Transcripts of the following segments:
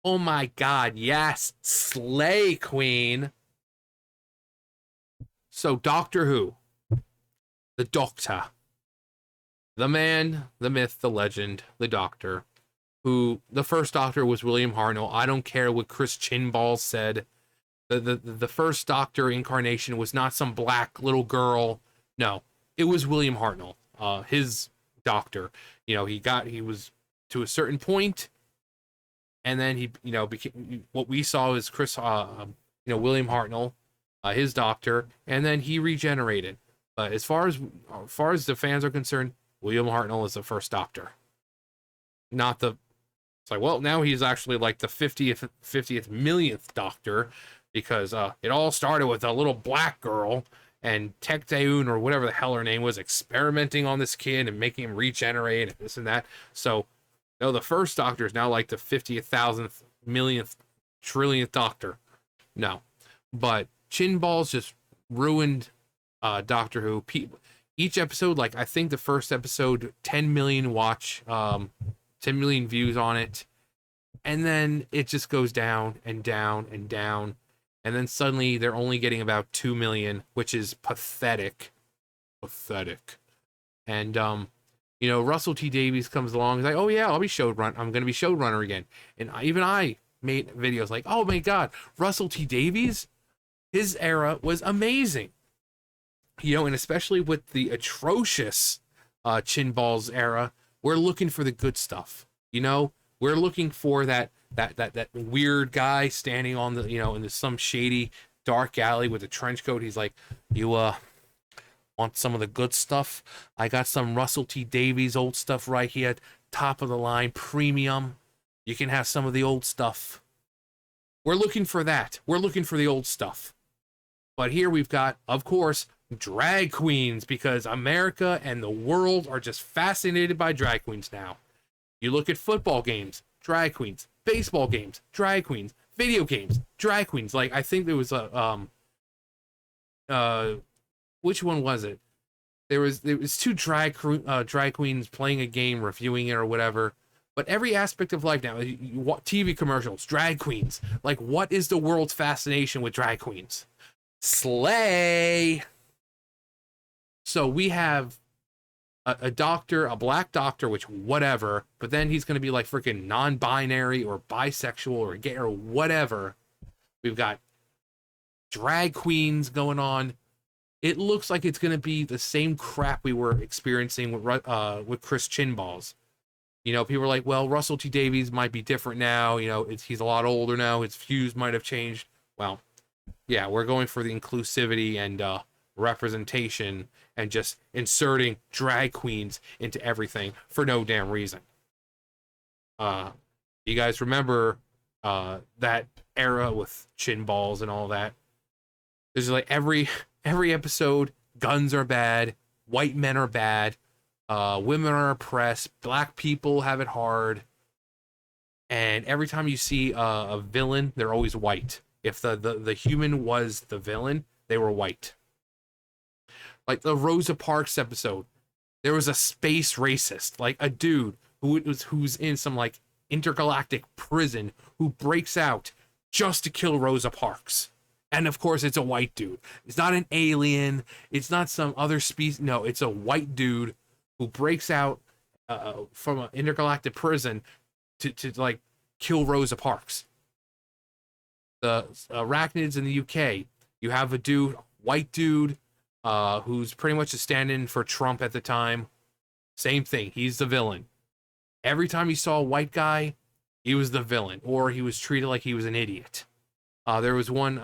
Oh my God, yes, Slay Queen. So Doctor Who, the Doctor, the man, the myth, the legend, the Doctor, who the first Doctor was William Hartnell. I don't care what Chris Chinball said. The first Doctor incarnation was not some black little girl. No, it was William Hartnell. His Doctor. He was to a certain point, and then he became what we saw as William Hartnell, his Doctor, and then he regenerated. But as far as the fans are concerned, William Hartnell is the first Doctor, not the. It's like, well, now he's actually like the 50th millionth Doctor, because it all started with a little black girl, and Tech Daun, or whatever the hell her name was, experimenting on this kid and making him regenerate and this and that. So, no, the first Doctor is now like the 50th, thousandth, millionth, trillionth Doctor. No, but Chinballs just ruined Doctor Who. Each episode, like I think the first episode, 10 million 10 million views on it, and then it just goes down and down and down, and then suddenly they're only getting about 2 million, which is pathetic. And Russell T Davies comes along, he's like, oh yeah, I'm gonna be showrunner again. And I made videos like, oh my God, Russell T Davies, his era was amazing. And especially with the atrocious Chinballs era, we're looking for the good stuff. We're looking for that weird guy standing on the, in some shady dark alley with a trench coat. He's like, you want some of the good stuff? I got some Russell T Davies old stuff right here, top of the line, premium. You can have some of the old stuff. We're looking for that. We're looking for the old stuff. But here we've got, of course, drag queens, because America and the world are just fascinated by drag queens now. You look at football games, drag queens. Baseball games, drag queens. Video games, drag queens. Like, I think there was which one was it? There was two drag queens playing a game, reviewing it or whatever. But every aspect of life now, TV commercials, drag queens. Like, what is the world's fascination with drag queens? Slay. So we have a doctor, a black doctor, which whatever, but then he's going to be like freaking non-binary or bisexual or gay or whatever. We've got drag queens going on. It looks like it's going to be the same crap we were experiencing with Chris Chinballs. People are like, well, Russell T Davies might be different now. He's a lot older now. His views might have changed. Well, yeah, we're going for the inclusivity and representation, and just inserting drag queens into everything for no damn reason. You guys remember that era with Chinballs and all that? There's like every episode, guns are bad, white men are bad, women are oppressed, black people have it hard, and every time you see a villain, they're always white. If the human was the villain, they were white. Like the Rosa Parks episode, there was a space racist, like a dude who's in some like intergalactic prison, who breaks out just to kill Rosa Parks. And of course, it's a white dude. It's not an alien. It's not some other species. No, it's a white dude who breaks out from an intergalactic prison to like kill Rosa Parks. The arachnids in the UK, you have a white dude, who's pretty much a stand-in for Trump at the time. Same thing. He's the villain. Every time you saw a white guy, he was the villain, or he was treated like he was an idiot. There was one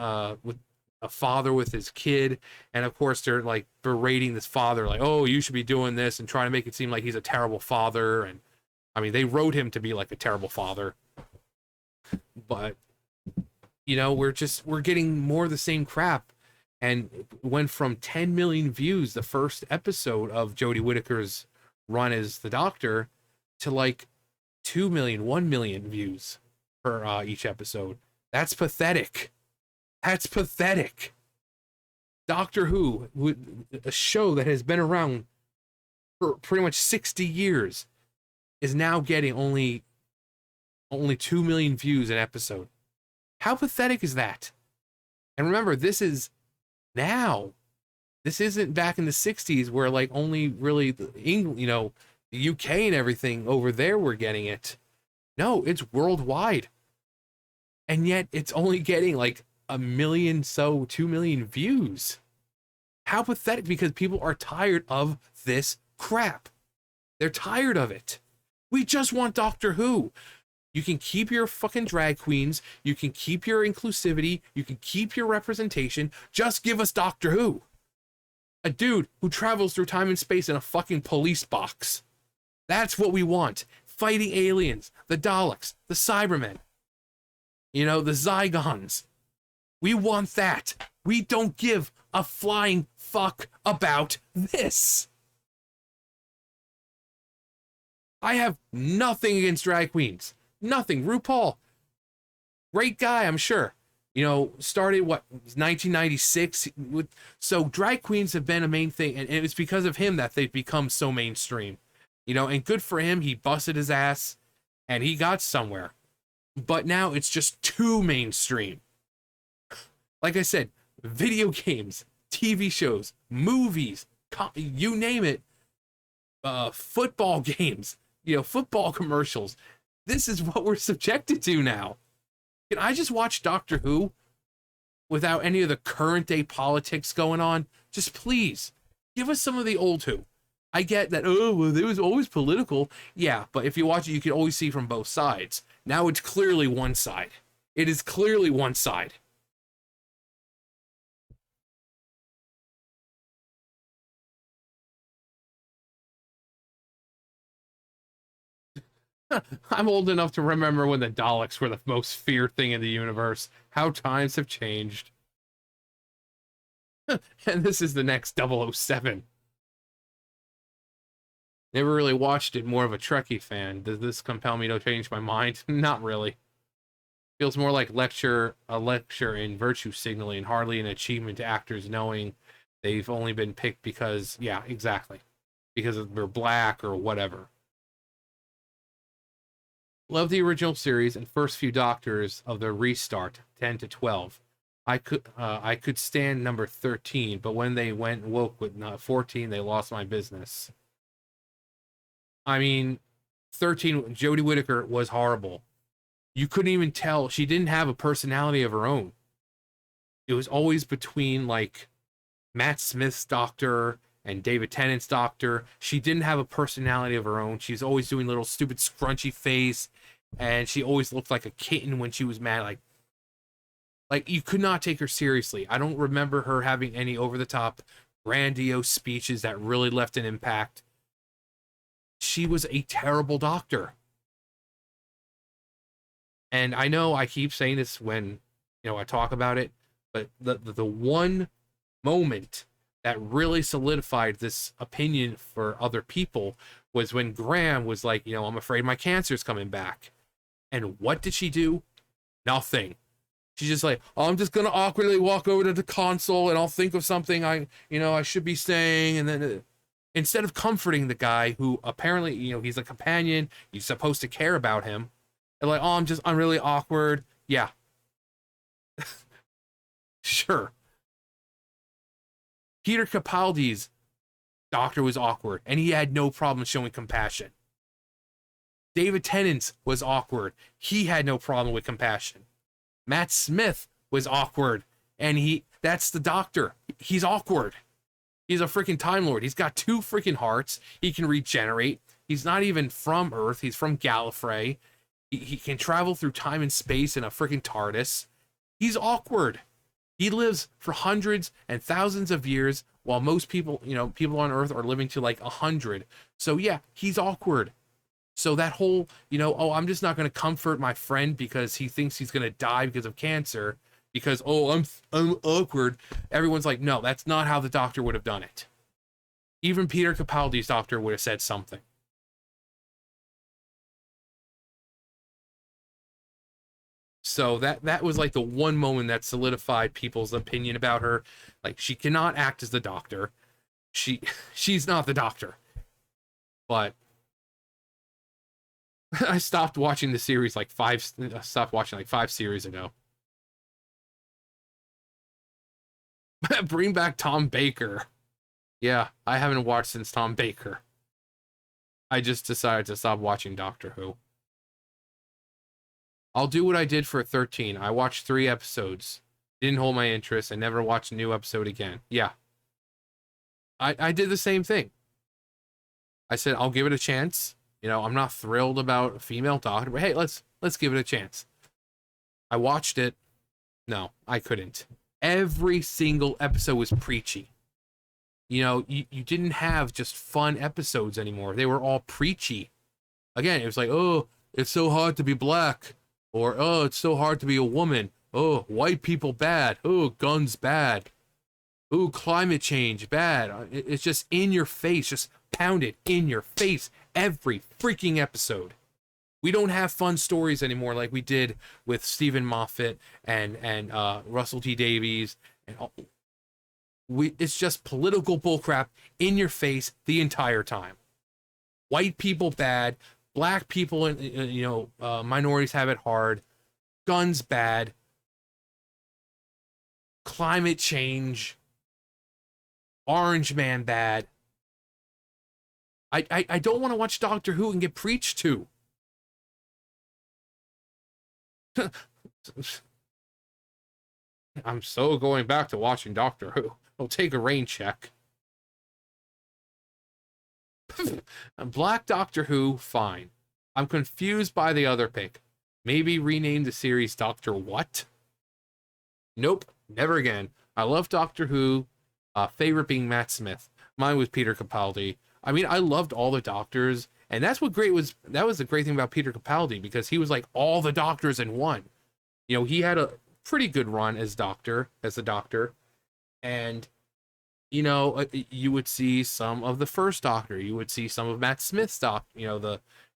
with a father with his kid, and of course they're like berating this father, like, oh, you should be doing this, and trying to make it seem like he's a terrible father. And I mean, they wrote him to be like a terrible father. But we're getting more of the same crap. And it went from 10 million views, the first episode of Jodie Whittaker's run as the Doctor, to like 2 million, 1 million views per each episode. That's pathetic. That's pathetic. Doctor Who, a show that has been around for pretty much 60 years, is now getting only Only 2 million views an episode. How pathetic is that? And remember, this is now. This isn't back in the 60s where like only really the England, the UK and everything over there were getting it. No, it's worldwide. And yet it's only getting like 2 million views. How pathetic, because people are tired of this crap. They're tired of it. We just want Doctor Who. You can keep your fucking drag queens. You can keep your inclusivity. You can keep your representation. Just give us Doctor Who. A dude who travels through time and space in a fucking police box. That's what we want. Fighting aliens, the Daleks, the Cybermen, the Zygons. We want that. We don't give a flying fuck about this. I have nothing against drag queens. Nothing. RuPaul, great guy, I'm sure. Started 1996. So drag queens have been a main thing, and it's because of him that they've become so mainstream. And good for him. He busted his ass, and he got somewhere. But now it's just too mainstream. Like I said, video games, TV shows, movies, you name it, football games, football commercials. This is what we're subjected to now. Can I just watch Doctor Who without any of the current day politics going on? Just please, give us some of the old Who. I get that, it was always political. Yeah, but if you watch it, you can always see from both sides. Now it's clearly one side. It is clearly one side. I'm old enough to remember when the Daleks were the most feared thing in the universe. How times have changed. And this is the next 007. Never really watched it, more of a Trekkie fan. Does this compel me to change my mind? Not really. Feels more like a lecture in virtue signaling, hardly an achievement to actors knowing they've only been picked because, yeah, exactly. Because they're black or whatever. Love the original series and first few Doctors of the restart, 10 to 12. I could stand number 13, but when they went woke with 14, they lost my business. I mean, 13, Jodie Whittaker was horrible. You couldn't even tell. She didn't have a personality of her own. It was always between, like, Matt Smith's Doctor and David Tennant's Doctor. She didn't have a personality of her own. She's always doing little stupid scrunchy face, and she always looked like a kitten when she was mad. Like you could not take her seriously. I don't remember her having any over-the-top, grandiose speeches that really left an impact. She was a terrible Doctor. And I know I keep saying this when, I talk about it, but the one moment that really solidified this opinion for other people was when Graham was like, I'm afraid my cancer's coming back. And what did she do? Nothing. She's just like, I'm just going to awkwardly walk over to the console and I'll think of something I should be saying. And then instead of comforting the guy who apparently, he's a companion, you're supposed to care about him. And like, I'm really awkward. Yeah. Sure. Peter Capaldi's Doctor was awkward, and he had no problem showing compassion. David Tennant's was awkward. He had no problem with compassion. Matt Smith was awkward, and that's the Doctor. He's awkward. He's a freaking Time Lord. He's got 2 freaking hearts. He can regenerate. He's not even from Earth. He's from Gallifrey. He can travel through time and space in a freaking TARDIS. He's awkward. He lives for hundreds and thousands of years, while most people, people on Earth are living to like 100. So yeah, he's awkward. So that whole, I'm just not going to comfort my friend because he thinks he's going to die because of cancer, because, I'm awkward. Everyone's like, no, that's not how the Doctor would have done it. Even Peter Capaldi's Doctor would have said something. So that was like the one moment that solidified people's opinion about her. Like, she cannot act as the Doctor. She's not the Doctor. But I stopped watching the series like five. I stopped watching like 5 series ago. Bring back Tom Baker. Yeah, I haven't watched since Tom Baker. I just decided to stop watching Doctor Who. I'll do what I did for 13. I watched 3 episodes. Didn't hold my interest and never watched a new episode again. Yeah, I did the same thing. I said I'll give it a chance. You know, I'm not thrilled about a female doctor, but hey, let's give it a chance. I watched it. No, I couldn't. Every single episode was preachy. You know, you didn't have just fun episodes anymore. They were all preachy. Again, it was like, oh, it's so hard to be black. Or, oh, it's so hard to be a woman. Oh, white people bad. Oh, guns bad. Oh, climate change bad. It's just in your face, just pounded in your face every freaking episode. We don't have fun stories anymore like we did with Stephen Moffat and Russell T Davies and all. It's just political bullcrap in your face the entire time. White people bad, black people and minorities have it hard, guns bad, climate change, Orange Man bad. I don't want to watch Doctor Who and get preached to. I'm so going back to watching Doctor Who. I'll take a rain check. Black Doctor Who, fine. I'm confused by the other pick. Maybe rename the series Doctor What? Nope, never again. I love Doctor Who. Favorite being Matt Smith. Mine was Peter Capaldi. I mean, I loved all the Doctors, and that was the great thing about Peter Capaldi, because he was like all the Doctors in one. You know, he had a pretty good run as the Doctor, and you would see some of the first Doctor, you would see some of Matt Smith's the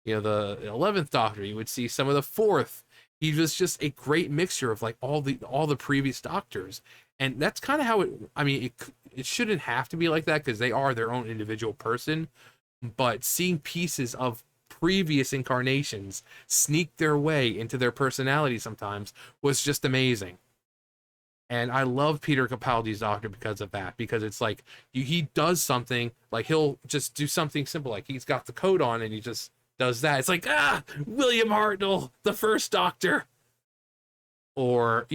11th Doctor, you would see some of the fourth. He was just a great mixture of like all the previous Doctors, and that's kind of how it. I mean, it shouldn't have to be like that because they are their own individual person, but seeing pieces of previous incarnations sneak their way into their personality sometimes was just amazing. And I love Peter Capaldi's Doctor because of that, because it's like he does something, like he'll just do something simple, like he's got the coat on and he just does that. It's like, William Hartnell, the first Doctor. Or,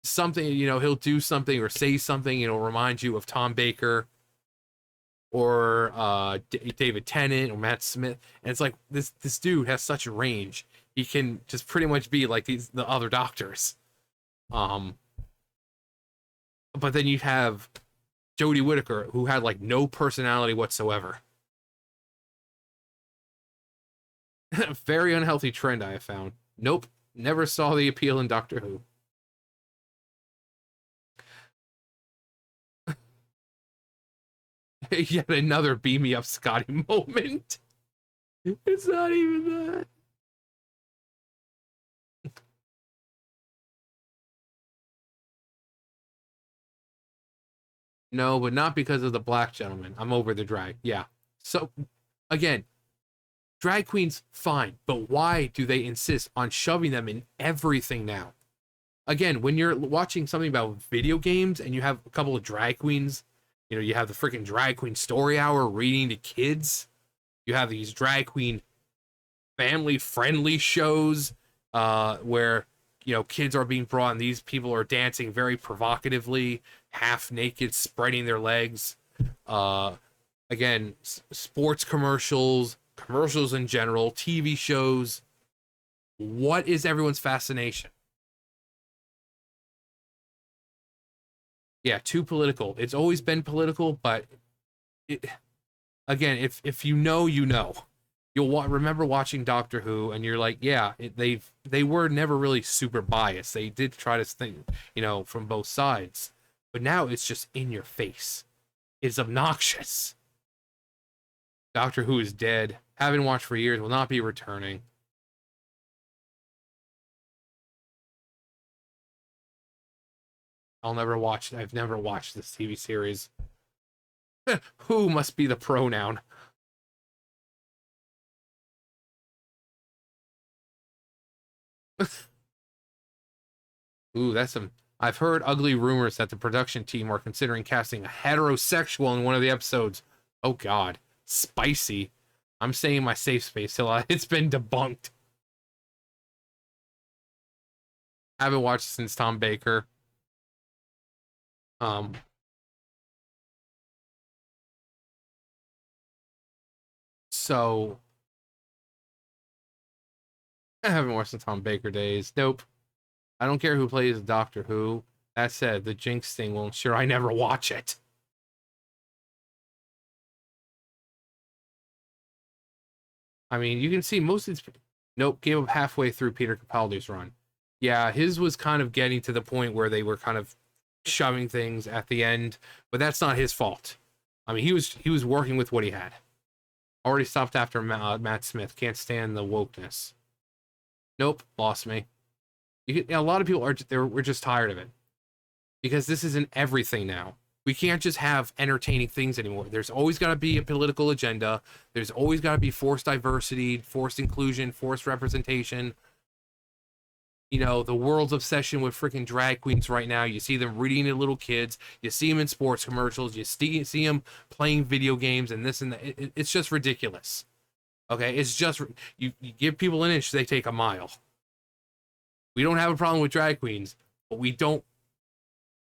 something, he'll do something or say something, remind you of Tom Baker or David Tennant or Matt Smith. And it's like, this dude has such a range. He can just pretty much be like the other Doctors. But then you have Jodie Whittaker, who had like no personality whatsoever. Very unhealthy trend I have found. Nope, never saw the appeal in Doctor Who. Yet another beam me up Scotty moment. It's not even that. No, but not because of the black gentleman. I'm over the drag. Yeah. So, again, drag queens, fine. But why do they insist on shoving them in everything now? Again, when you're watching something about video games and you have a couple of drag queens, you have the freaking drag queen story hour reading to kids. You have these drag queen family friendly shows where kids are being brought and these people are dancing very provocatively, half naked, spreading their legs. Again, sports commercials in general, TV shows. What is everyone's fascination? Yeah, too political. It's always been political, but again, if you know, you'll remember watching Doctor Who, and you're like, yeah, they were never really super biased. They did try to think, from both sides, but now it's just in your face. It's obnoxious. Doctor Who is dead. Haven't watched for years. Will not be returning. I'll never watch it. I've never watched this TV series. Who must be the pronoun? Ooh, that's some. I've heard ugly rumors that the production team are considering casting a heterosexual in one of the episodes. Oh God, spicy. I'm staying in my safe space till it's been debunked. I haven't watched since Tom Baker. Um, so I haven't watched the Tom Baker days. Nope. I don't care who plays Doctor Who. That said, the Jinx thing will ensure I never watch it. I mean, you can see most of these. Nope, gave up halfway through Peter Capaldi's run. Yeah, his was kind of getting to the point where they were kind of shoving things at the end, but that's not his fault. I mean, he was working with what he had. Already stopped after Matt Smith. Can't stand the wokeness. Nope, lost me. A lot of people we're just tired of it because this isn't everything now. We can't just have entertaining things anymore. There's always got to be a political agenda. There's always got to be forced diversity, forced inclusion, forced representation. The world's obsession with freaking drag queens right now. You see them reading to little kids. You see them in sports commercials. You see them playing video games and this and that. It's just ridiculous. Okay, it's just you give people an inch, they take a mile. We don't have a problem with drag queens, but we don't.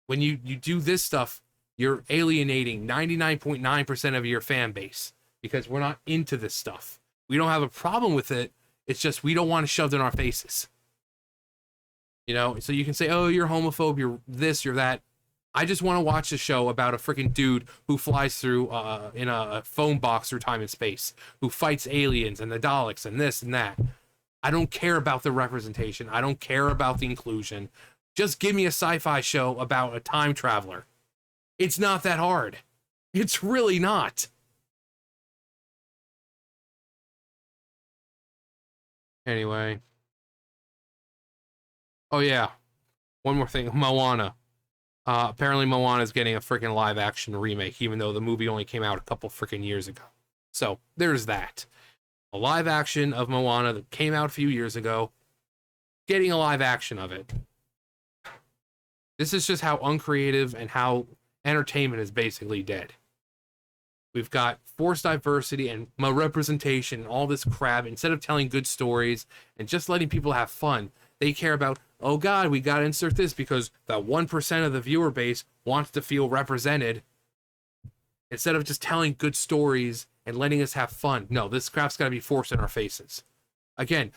When you do this stuff, you're alienating 99.9% of your fan base because we're not into this stuff. We don't have a problem with it. It's just we don't want it shoved in our faces. So you can say, oh, you're homophobe, you're this, you're that. I just want to watch a show about a freaking dude who flies through in a phone box through time and space, who fights aliens and the Daleks and this and that. I don't care about the representation. I don't care about the inclusion. Just give me a sci-fi show about a time traveler. It's not that hard. It's really not. Anyway. Oh yeah. One more thing. Moana. Apparently Moana is getting a freaking live action remake, even though the movie only came out a couple freaking years ago. So there's that. A live action of Moana that came out a few years ago, getting a live action of it. This is just how uncreative and how entertainment is basically dead. We've got forced diversity and representation and all this crap. Instead of telling good stories and just letting people have fun, they care about, oh God, we got to insert this because the 1% of the viewer base wants to feel represented. Instead of just telling good stories and letting us have fun. No, this crap's got to be forced in our faces. Again,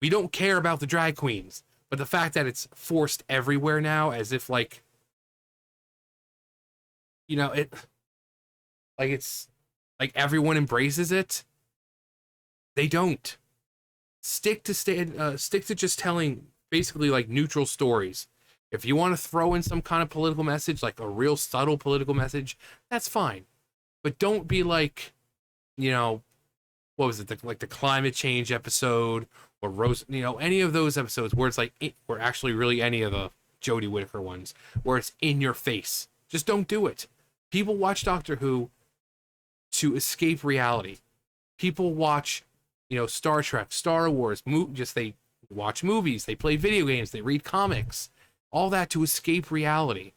we don't care about the drag queens, but the fact that it's forced everywhere now, as if it's like everyone embraces it. They don't. Stick to just telling basically like neutral stories. If you want to throw in some kind of political message, like a real subtle political message, that's fine. But don't be like, what was it, like the climate change episode or Rose, any of those episodes where it's like, or actually really any of the Jodie Whittaker ones, where it's in your face. Just don't do it. People watch Doctor Who to escape reality. People watch, Star Trek, Star Wars, they watch movies, they play video games, they read comics, all that to escape reality.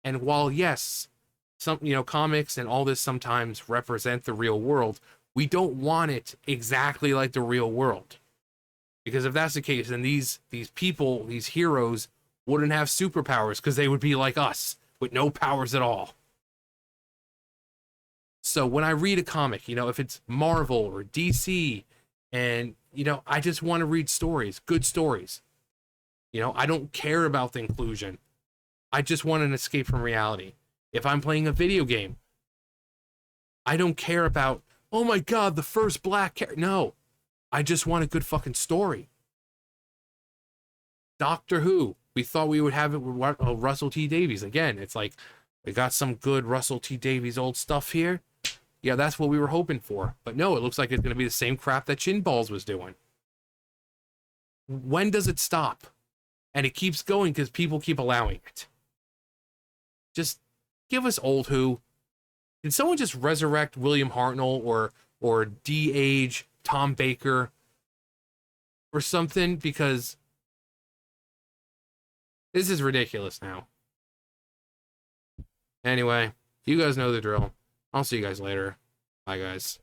And while yes, some comics and all this sometimes represent the real world, we don't want it exactly like the real world. Because if that's the case, then these people, these heroes, wouldn't have superpowers because they would be like us with no powers at all. So when I read a comic, if it's Marvel or DC, and I just want to read stories, good stories. I don't care about the inclusion. I just want an escape from reality. If I'm playing a video game, I don't care about, oh my God, the first black character. No, I just want a good fucking story. Doctor Who, we thought we would have it with Russell T Davies. Again, it's like, we got some good Russell T Davies old stuff here. Yeah, that's what we were hoping for. But no, it looks like it's going to be the same crap that Chibnall was doing. When does it stop? And it keeps going because people keep allowing it. Just give us old Who. Did someone just resurrect William Hartnell or de-age Tom Baker or something? Because This is ridiculous now. Anyway, you guys know the drill. I'll see you guys later. Bye, guys.